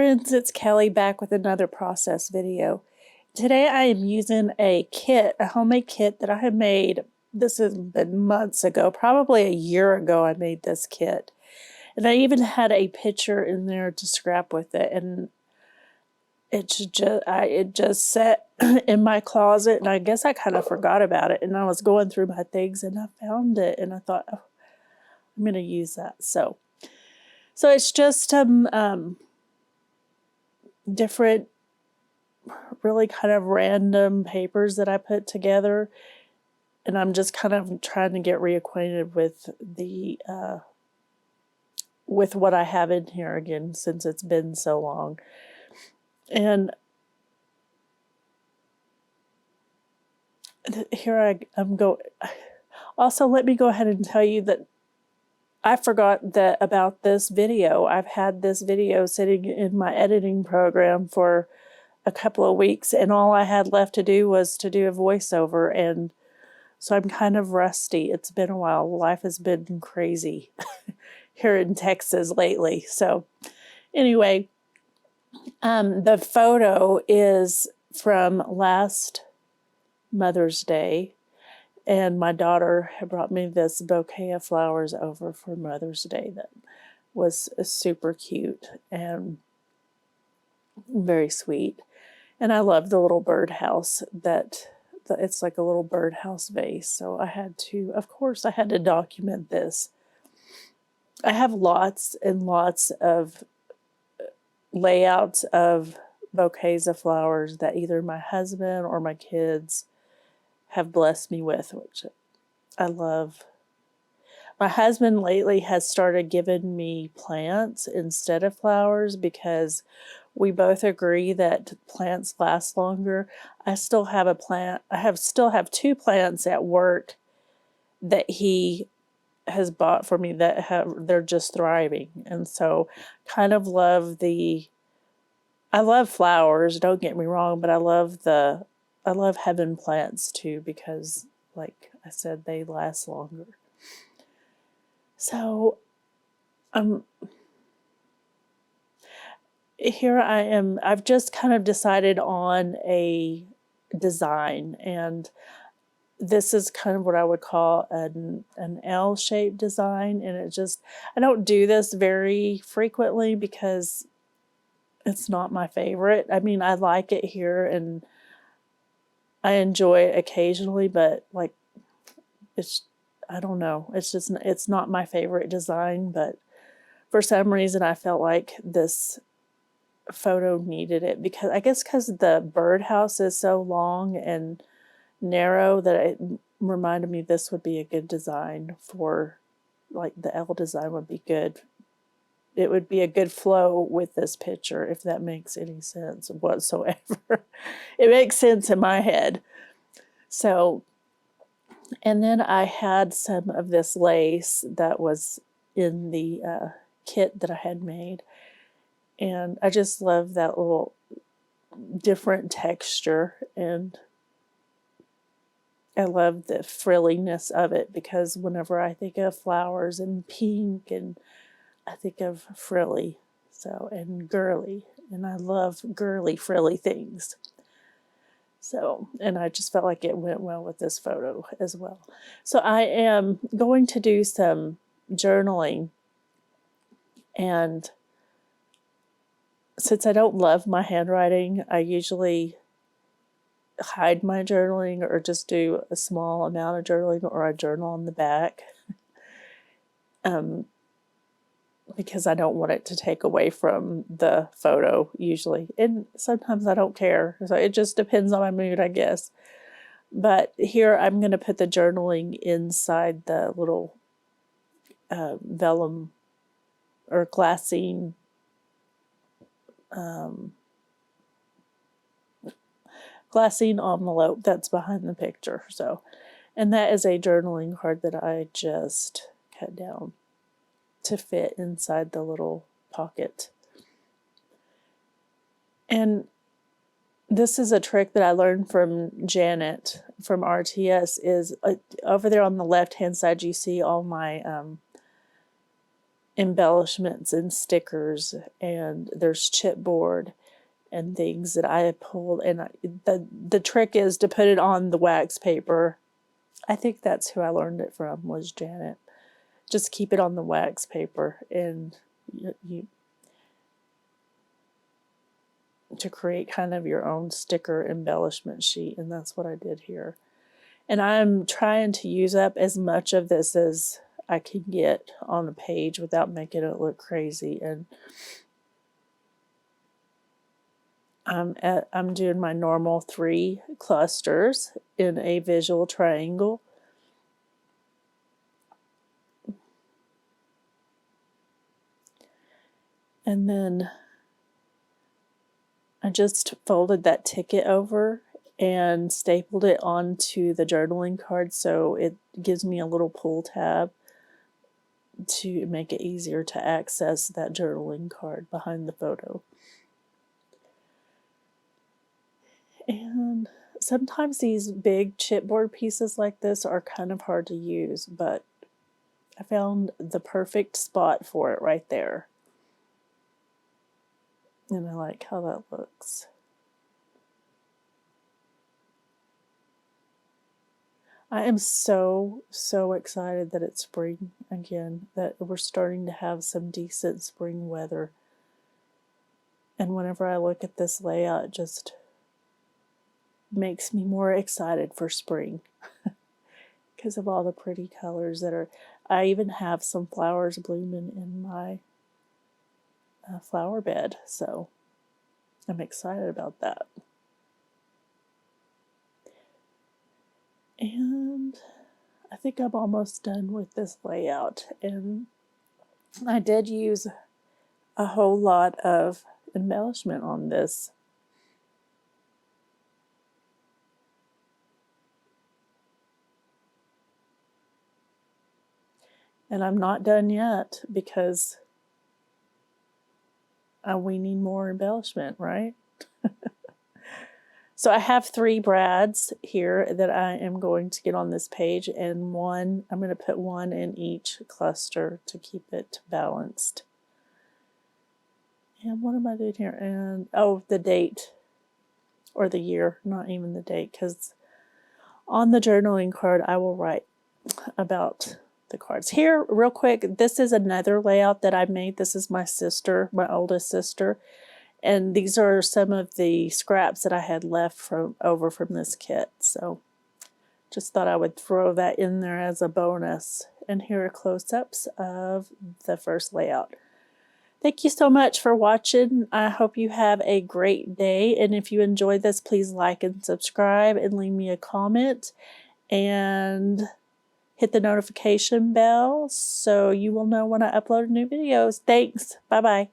friends, it's Kelly back with another process video. Today I am using a homemade kit that I have made. This has been months ago, probably a year ago I made this kit. And I even had a picture in there to scrap with it, and it just sat in my closet, and I guess I kind of forgot about it, and I was going through my things and I found it and I thought, oh, I'm going to use that. So it's just different, really kind of random papers that I put together, and I'm just kind of trying to get reacquainted with the with what I have in here again, since it's been so long. And here I'm go. Also, let me go ahead and tell you that I forgot that about this video. I've had this video sitting in my editing program for a couple of weeks, and all I had left to do was to do a voiceover, and so I'm kind of rusty. It's been a while. Life has been crazy here in Texas lately. So anyway, the photo is from last Mother's Day, and my daughter had brought me this bouquet of flowers over for Mother's Day that was super cute and very sweet. And I love the little birdhouse it's like a little birdhouse vase. So of course, I had to document this. I have lots and lots of layouts of bouquets of flowers that either my husband or my kids have blessed me with, which I love. My husband lately has started giving me plants instead of flowers because we both agree that plants last longer. I still have a plant. Still have two plants at work that he has bought for me they're just thriving. And so kind of I love flowers, don't get me wrong, but I love having plants too, because like I said, they last longer. So here I am. I've just kind of decided on a design, and this is kind of what I would call an L-shaped design. And I don't do this very frequently because it's not my favorite. I mean, I like it here and I enjoy it occasionally, but like I don't know. It's not my favorite design, but for some reason I felt like this photo needed it, because the birdhouse is so long and narrow that it reminded me this would be a good design for, like, the L design would be good. It would be a good flow with this picture, if that makes any sense whatsoever. It makes sense in my head. So, and then I had some of this lace that was in the kit that I had made. And I just love that little different texture, and I love the frilliness of it, because whenever I think of flowers and pink, and I think of frilly, and girly, and I love girly frilly things. So, and I just felt like it went well with this photo as well. So I am going to do some journaling, and since I don't love my handwriting, I usually hide my journaling or just do a small amount of journaling, or I journal on the back, because I don't want it to take away from the photo usually. And sometimes I don't care. So it just depends on my mood, I guess. But here I'm going to put the journaling inside the little vellum or glassine envelope that's behind the picture. So, and that is a journaling card that I just cut down to fit inside the little pocket. And this is a trick that I learned from Janet from RTS. Is over there on the left hand side you see all my embellishments and stickers, and there's chipboard and things that I have pulled. And the trick is to put it on the wax paper. I think that's who I learned it from, was Janet. Just keep it on the wax paper, and you to create kind of your own sticker embellishment sheet, and that's what I did here. And I'm trying to use up as much of this as I can get on a page without making it look crazy. And I'm doing my normal 3 clusters in a visual triangle. And then I just folded that ticket over and stapled it onto the journaling card, so it gives me a little pull tab to make it easier to access that journaling card behind the photo. And sometimes these big chipboard pieces like this are kind of hard to use, but I found the perfect spot for it right there. And I like how that looks. I am so excited that it's spring again, that we're starting to have some decent spring weather. And whenever I look at this layout, it just makes me more excited for spring because of all the pretty colors that are. I even have some flowers blooming in my flower bed, so I'm excited about that. And I think I'm almost done with this layout, and I did use a whole lot of embellishment on this. And I'm not done yet, because we need more embellishment, right? So I have 3 brads here that I am going to get on this page, and I'm going to put 1 in each cluster to keep it balanced. And what am I doing here? And oh, the date, or the year, not even the date, because on the journaling card I will write about the cards. Here, real quick, this is another layout that I made. This is my sister, my oldest sister. And these are some of the scraps that I had left over from this kit. So just thought I would throw that in there as a bonus. And here are close-ups of the first layout. Thank you so much for watching. I hope you have a great day. And if you enjoyed this, please like and subscribe and leave me a comment. And hit the notification bell so you will know when I upload new videos. Thanks. Bye-bye.